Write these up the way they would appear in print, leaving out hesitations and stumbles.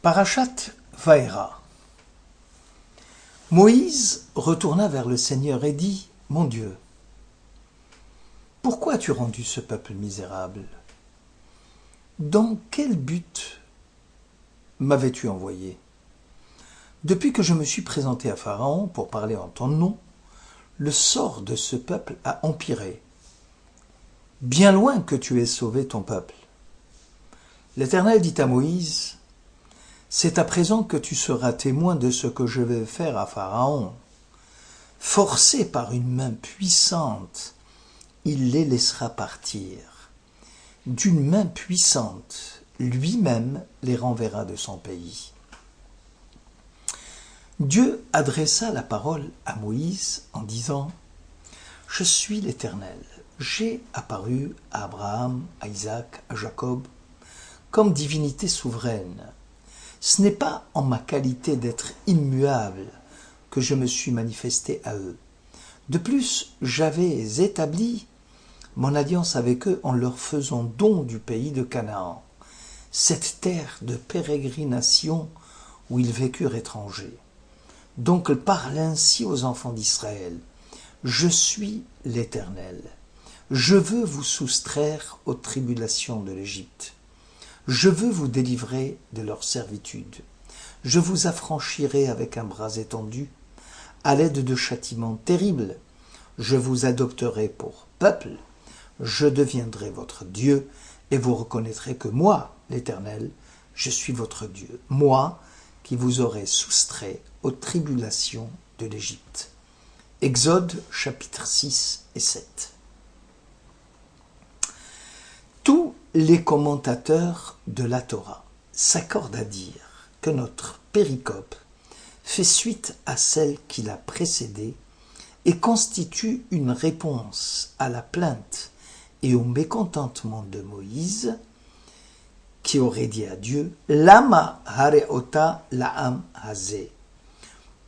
Parashat Vaera. Moïse retourna vers le Seigneur et dit : « Mon Dieu, pourquoi as-tu rendu ce peuple misérable ? Dans quel but m'avais-tu envoyé ? Depuis que je me suis présenté à Pharaon pour parler en ton nom, le sort de ce peuple a empiré. Bien loin que tu aies sauvé ton peuple. » L'Éternel dit à Moïse : « C'est à présent que tu seras témoin de ce que je vais faire à Pharaon. Forcé par une main puissante, il les laissera partir. D'une main puissante, lui-même les renverra de son pays. » Dieu adressa la parole à Moïse en disant : « Je suis l'Éternel. J'ai apparu à Abraham, à Isaac, à Jacob, comme divinité souveraine. Ce n'est pas en ma qualité d'être immuable que je me suis manifesté à eux. De plus, j'avais établi mon alliance avec eux en leur faisant don du pays de Canaan, cette terre de pérégrination où ils vécurent étrangers. Donc parle ainsi aux enfants d'Israël : je suis l'Éternel. Je veux vous soustraire aux tribulations de l'Égypte. Je veux vous délivrer de leur servitude. Je vous affranchirai avec un bras étendu, à l'aide de châtiments terribles. Je vous adopterai pour peuple. Je deviendrai votre Dieu, et vous reconnaîtrez que moi, l'Éternel, je suis votre Dieu. Moi, qui vous aurai soustrait aux tribulations de l'Égypte. » Exode chapitre 6 et 7. Tous les commentateurs de la Torah s'accordent à dire que notre péricope fait suite à celle qui l'a précédée et constitue une réponse à la plainte et au mécontentement de Moïse, qui aurait dit à Dieu : « Lama hareota laam hazé » ?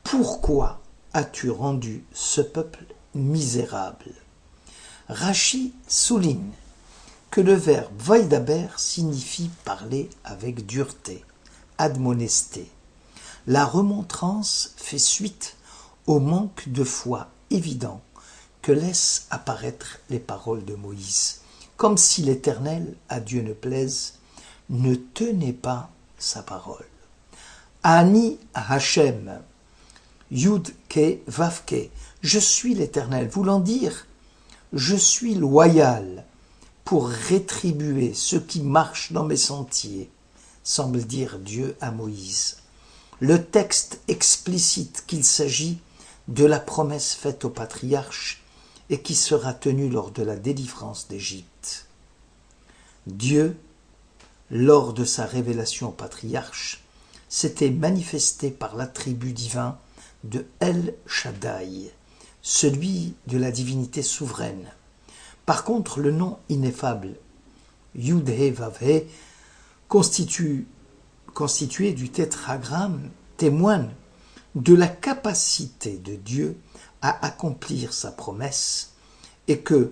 Pourquoi as-tu rendu ce peuple misérable ? Rachi souligne que le verbe vaidaber signifie parler avec dureté, admonester. La remontrance fait suite au manque de foi évident que laissent apparaître les paroles de Moïse, comme si l'Éternel, à Dieu ne plaise, ne tenait pas sa parole. Ani Hachem, Yud Ke Vav Ke, je suis l'Éternel, voulant dire je suis loyal pour rétribuer ceux qui marchent dans mes sentiers, semble dire Dieu à Moïse. Le texte explicite qu'il s'agit de la promesse faite au patriarche et qui sera tenue lors de la délivrance d'Égypte. Dieu, lors de sa révélation au patriarche, s'était manifesté par l'attribut divin de El Shaddai, celui de la divinité souveraine. Par contre, le nom ineffable, Yud-He-Vav-He, constitué du tétragramme, témoigne de la capacité de Dieu à accomplir sa promesse et que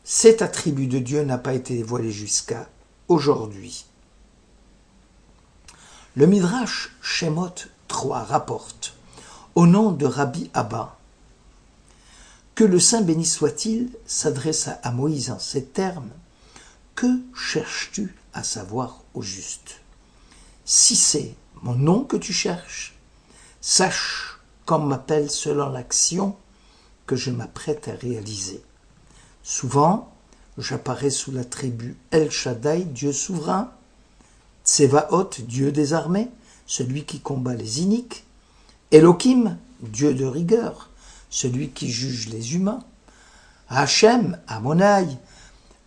cet attribut de Dieu n'a pas été dévoilé jusqu'à aujourd'hui. Le Midrash Shemot 3 rapporte, au nom de Rabbi Abba, que le Saint béni soit-il s'adressa à Moïse en ces termes : « Que cherches-tu à savoir au juste ? Si c'est mon nom que tu cherches, sache qu'on m'appelle selon l'action que je m'apprête à réaliser. Souvent, j'apparais sous l'attribut El Shaddai, Dieu souverain, Tsevaot, Dieu des armées, celui qui combat les iniques, Elohim, Dieu de rigueur, celui qui juge les humains, Hachem, Amonai,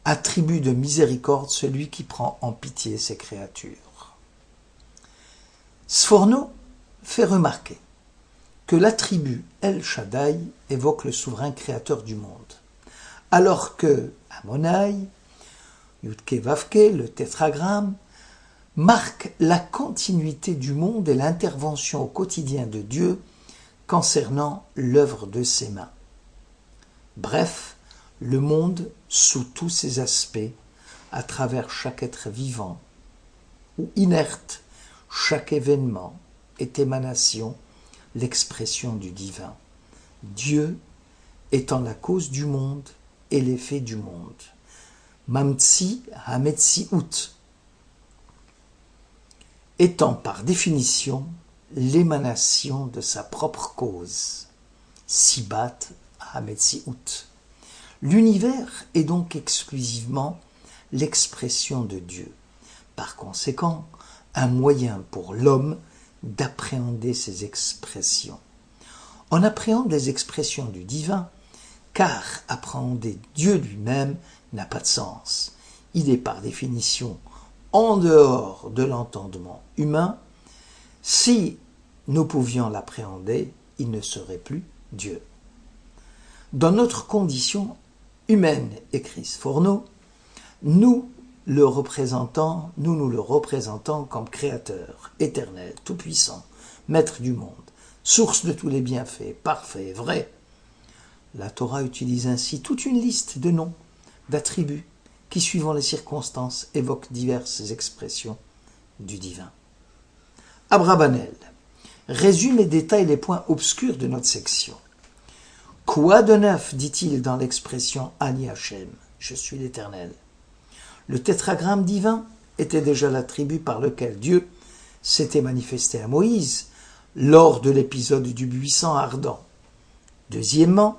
attribut de miséricorde, celui qui prend en pitié ses créatures. » Sforno fait remarquer que l'attribut El Shaddai évoque le souverain créateur du monde, alors que Amonai, Yudke Vavke, le tétragramme, marque la continuité du monde et l'intervention au quotidien de Dieu concernant l'œuvre de ses mains. Bref, le monde sous tous ses aspects, à travers chaque être vivant ou inerte, Chaque événement est émanation, l'expression du divin. Dieu étant la cause du monde et l'effet du monde. Mamtsi Hametziut, étant par définition l'émanation de sa propre cause. Sibat Hametziut. L'univers est donc exclusivement l'expression de Dieu. Par conséquent, un moyen pour l'homme d'appréhender ces expressions. On appréhende les expressions du divin, car appréhender Dieu lui-même n'a pas de sens. Il est par définition en dehors de l'entendement humain. Si nous pouvions l'appréhender, il ne serait plus Dieu. Dans notre condition humaine, écrit Sforno, nous nous le représentons comme créateur, éternel, tout-puissant, maître du monde, source de tous les bienfaits, parfait, vrai. La Torah utilise ainsi toute une liste de noms, d'attributs, qui, suivant les circonstances, évoquent diverses expressions du divin. Abrabanel résume et détaille les points obscurs de notre section. Quoi de neuf, dit-il dans l'expression Ani Hachem, je suis l'Éternel. Le tétragramme divin était déjà l'attribut par lequel Dieu s'était manifesté à Moïse lors de l'épisode du buisson ardent. Deuxièmement,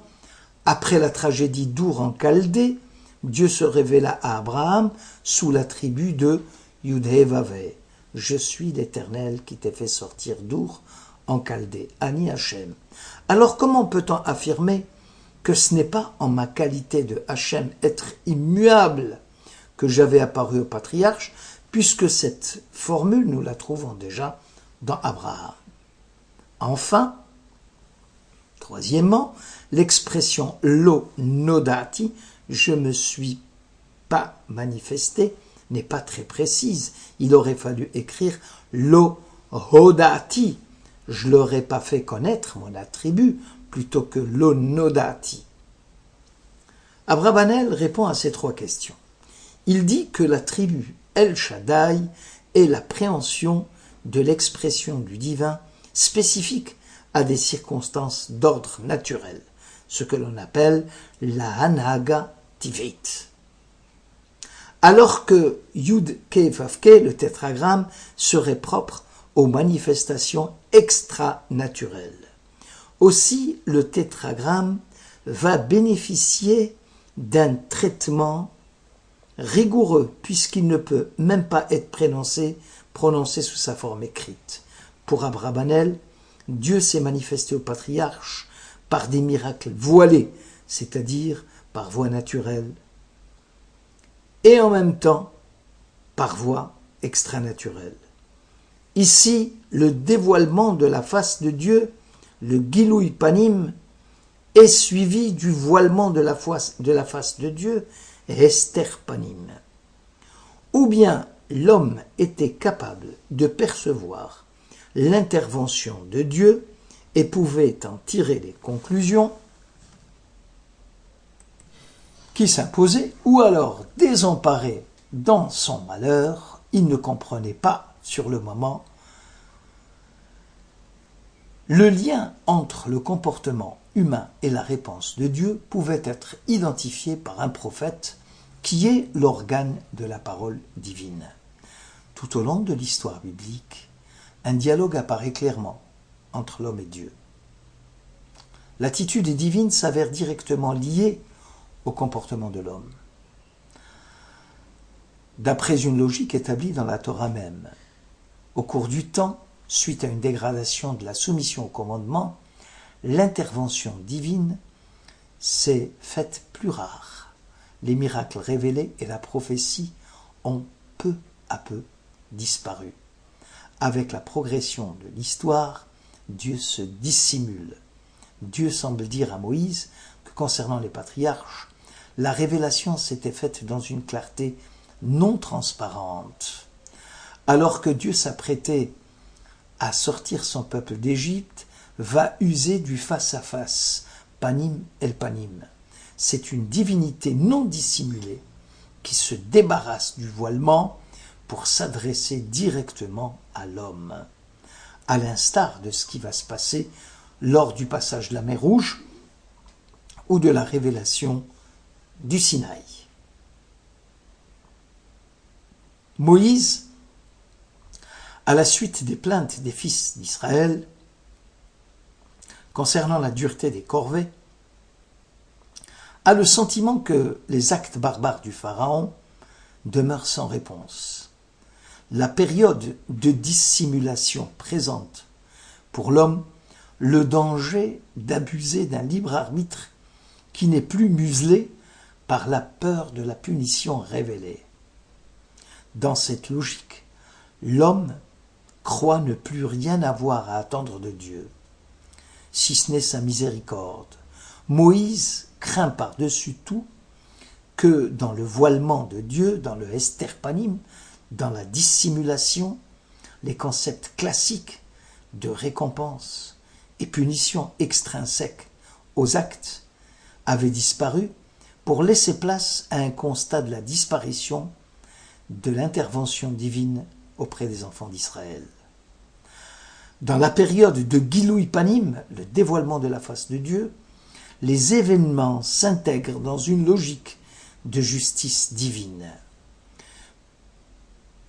après la tragédie d'Our en Chaldée, Dieu se révéla à Abraham sous l'attribut de Yudhevave. Je suis l'Éternel qui t'ai fait sortir d'Our en Chaldée, Ani Hachem. Alors comment peut-on affirmer que ce n'est pas en ma qualité de Hachem, être immuable, que j'avais apparu au patriarche, puisque cette formule, nous la trouvons déjà dans Abraham. Enfin, troisièmement, l'expression lo nodati, je me suis pas manifesté, n'est pas très précise. Il aurait fallu écrire lo hodati, je l'aurais pas fait connaître mon attribut, plutôt que lo nodati. Abrabanel répond à ces trois questions. Il dit que l'attribut El Shaddai est la préhension de l'expression du divin spécifique à des circonstances d'ordre naturel, ce que l'on appelle la Hanaga Tivit. Alors que Yud Ke Vav Ke, le tétragramme, serait propre aux manifestations extra-naturelles. Aussi, le tétragramme va bénéficier d'un traitement rigoureux, puisqu'il ne peut même pas être prononcé sous sa forme écrite. Pour Abrabanel, Dieu s'est manifesté au patriarche par des miracles voilés, c'est-à-dire par voie naturelle, et en même temps par voie extranaturelle. Ici, le dévoilement de la face de Dieu, le Gilouï Panim, est suivi du voilement de la face de Dieu, Esther Panim. Ou bien l'homme était capable de percevoir l'intervention de Dieu et pouvait en tirer les conclusions qui s'imposaient, ou alors désemparé dans son malheur, il ne comprenait pas sur le moment le lien entre le comportement humain et la réponse de Dieu pouvait être identifié par un prophète qui est l'organe de la parole divine. Tout au long de l'histoire biblique, un dialogue apparaît clairement entre l'homme et Dieu. L'attitude divine s'avère directement liée au comportement de l'homme. D'après une logique établie dans la Torah même, au cours du temps, suite à une dégradation de la soumission au commandement, l'intervention divine s'est faite plus rare. Les miracles révélés et la prophétie ont peu à peu disparu. Avec la progression de l'histoire, Dieu se dissimule. Dieu semble dire à Moïse que concernant les patriarches, la révélation s'était faite dans une clarté non transparente. Alors que Dieu s'apprêtait à sortir son peuple d'Égypte, va user du face-à-face, panim el panim. C'est une divinité non dissimulée qui se débarrasse du voilement pour s'adresser directement à l'homme, à l'instar de ce qui va se passer lors du passage de la mer Rouge ou de la révélation du Sinaï. Moïse, à la suite des plaintes des fils d'Israël concernant la dureté des corvées, a le sentiment que les actes barbares du Pharaon demeurent sans réponse. La période de dissimulation présente pour l'homme le danger d'abuser d'un libre arbitre qui n'est plus muselé par la peur de la punition révélée. Dans cette logique, l'homme croit ne plus rien avoir à attendre de Dieu, si ce n'est sa miséricorde. Moïse craint par-dessus tout que dans le voilement de Dieu, dans le esterpanim, dans la dissimulation, les concepts classiques de récompense et punition extrinsèques aux actes avaient disparu pour laisser place à un constat de la disparition de l'intervention divine auprès des enfants d'Israël. Dans la période de Gilui Panim, le dévoilement de la face de Dieu, les événements s'intègrent dans une logique de justice divine.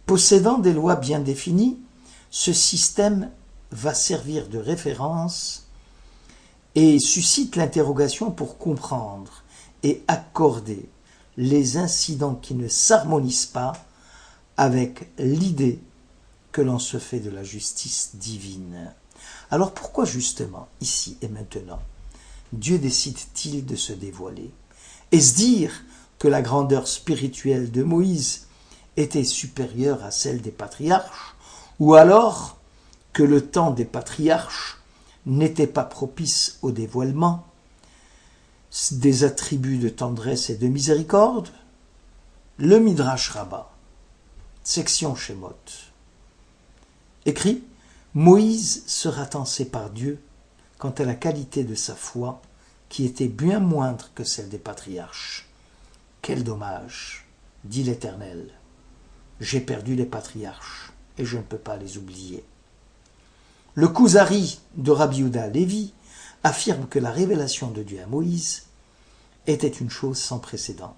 Possédant des lois bien définies, ce système va servir de référence et suscite l'interrogation pour comprendre et accorder les incidents qui ne s'harmonisent pas avec l'idée que l'on se fait de la justice divine. Alors pourquoi justement, ici et maintenant, Dieu décide-t-il de se dévoiler? Est-ce dire que la grandeur spirituelle de Moïse était supérieure à celle des patriarches, ou alors que le temps des patriarches n'était pas propice au dévoilement des attributs de tendresse et de miséricorde? Le Midrash Rabbah, section Shemot, écrit « Moïse sera tensé par Dieu quant à la qualité de sa foi, qui était bien moindre que celle des patriarches. Quel dommage, dit l'Éternel. J'ai perdu les patriarches, et je ne peux pas les oublier. » Le Kuzari de Rabbi Yehuda Lévi affirme que la révélation de Dieu à Moïse était une chose sans précédent.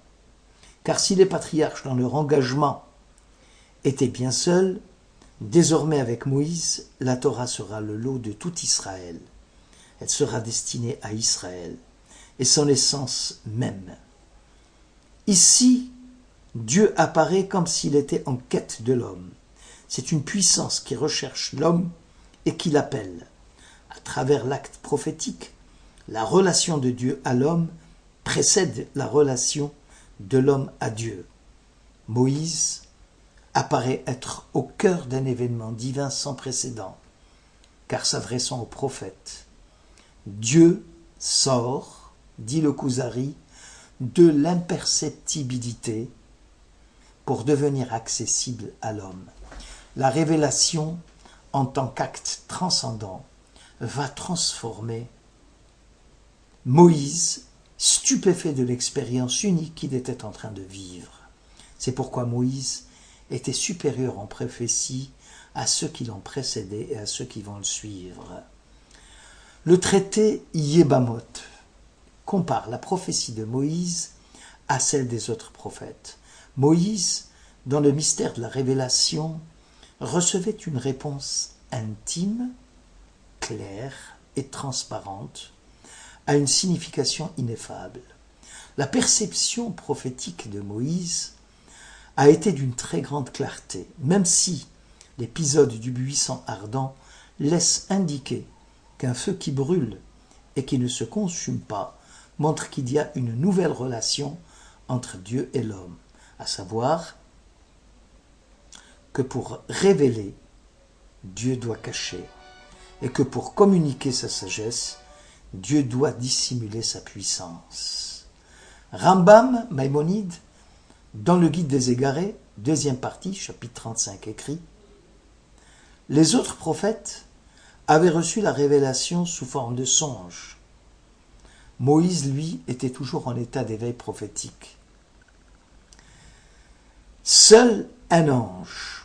Car si les patriarches, dans leur engagement, étaient bien seuls, désormais avec Moïse, la Torah sera le lot de tout Israël. Elle sera destinée à Israël et son essence même. Ici, Dieu apparaît comme s'il était en quête de l'homme. C'est une puissance qui recherche l'homme et qui l'appelle. À travers l'acte prophétique, la relation de Dieu à l'homme précède la relation de l'homme à Dieu. Moïse apparaît être au cœur d'un événement divin sans précédent, car s'adressant au prophète, Dieu sort, dit le Kuzari, de l'imperceptibilité pour devenir accessible à l'homme. La révélation, en tant qu'acte transcendant, va transformer Moïse, stupéfait de l'expérience unique qu'il était en train de vivre. C'est pourquoi Moïse était supérieur en prophétie à ceux qui l'ont précédé et à ceux qui vont le suivre. Le traité Yébamot compare la prophétie de Moïse à celle des autres prophètes. Moïse, dans le mystère de la révélation, recevait une réponse intime, claire et transparente, à une signification ineffable. La perception prophétique de Moïse a été d'une très grande clarté, même si l'épisode du buisson ardent laisse indiquer qu'un feu qui brûle et qui ne se consume pas montre qu'il y a une nouvelle relation entre Dieu et l'homme, à savoir que pour révéler, Dieu doit cacher, et que pour communiquer sa sagesse, Dieu doit dissimuler sa puissance. Rambam, Maïmonide, dans le Guide des Égarés, deuxième partie, chapitre 35, écrit « Les autres prophètes avaient reçu la révélation sous forme de songe. Moïse, lui, était toujours en état d'éveil prophétique. Seul un ange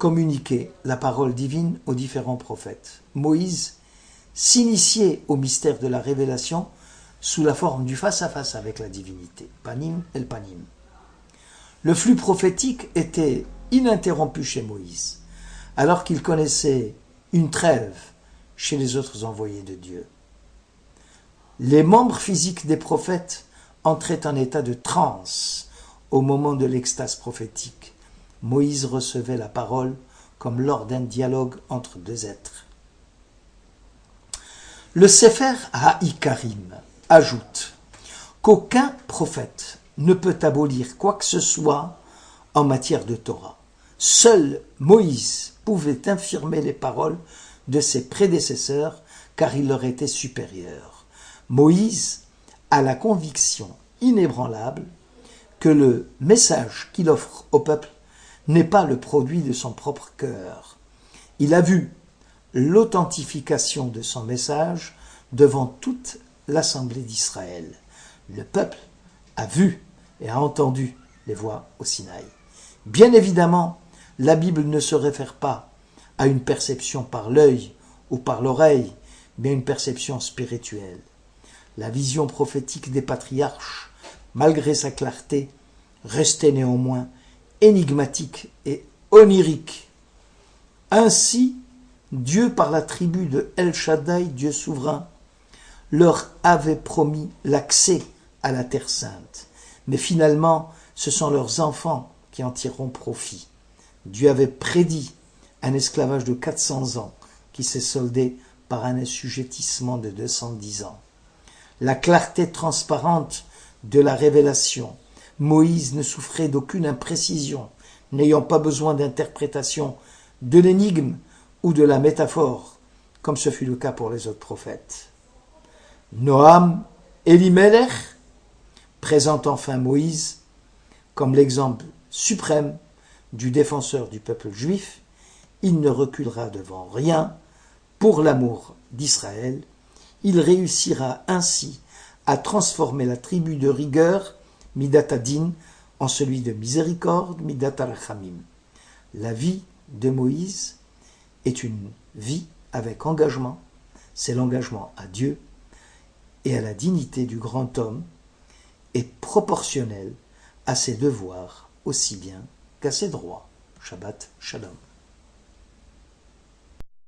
communiquer la parole divine aux différents prophètes. Moïse s'initiait au mystère de la révélation sous la forme du face-à-face avec la divinité, panim el panim. Le flux prophétique était ininterrompu chez Moïse, alors qu'il connaissait une trêve chez les autres envoyés de Dieu. Les membres physiques des prophètes entraient en état de transe au moment de l'extase prophétique. Moïse recevait la parole comme lors d'un dialogue entre deux êtres. Le Sefer HaIkarim ajoute qu'aucun prophète ne peut abolir quoi que ce soit en matière de Torah. Seul Moïse pouvait infirmer les paroles de ses prédécesseurs car il leur était supérieur. Moïse a la conviction inébranlable que le message qu'il offre au peuple n'est pas le produit de son propre cœur. Il a vu l'authentification de son message devant toute l'assemblée d'Israël. Le peuple a vu et a entendu les voix au Sinaï. Bien évidemment, la Bible ne se réfère pas à une perception par l'œil ou par l'oreille, mais à une perception spirituelle. La vision prophétique des patriarches, malgré sa clarté, restait néanmoins énigmatique et onirique. Ainsi, Dieu, par la tribu de El Shaddai, Dieu souverain, leur avait promis l'accès à la Terre sainte. Mais finalement, ce sont leurs enfants qui en tireront profit. Dieu avait prédit un esclavage de 400 ans qui s'est soldé par un assujettissement de 210 ans. La clarté transparente de la révélation. Moïse ne souffrait d'aucune imprécision, n'ayant pas besoin d'interprétation de l'énigme ou de la métaphore, comme ce fut le cas pour les autres prophètes. Noam Elimelech présente enfin Moïse comme l'exemple suprême du défenseur du peuple juif. Il ne reculera devant rien pour l'amour d'Israël. Il réussira ainsi à transformer la tribu de rigueur, Midat Adin, en celui de miséricorde, Midat Arachamim. La vie de Moïse est une vie avec engagement. C'est l'engagement à Dieu et à la dignité du grand homme est proportionnel à ses devoirs aussi bien qu'à ses droits. Shabbat Shalom.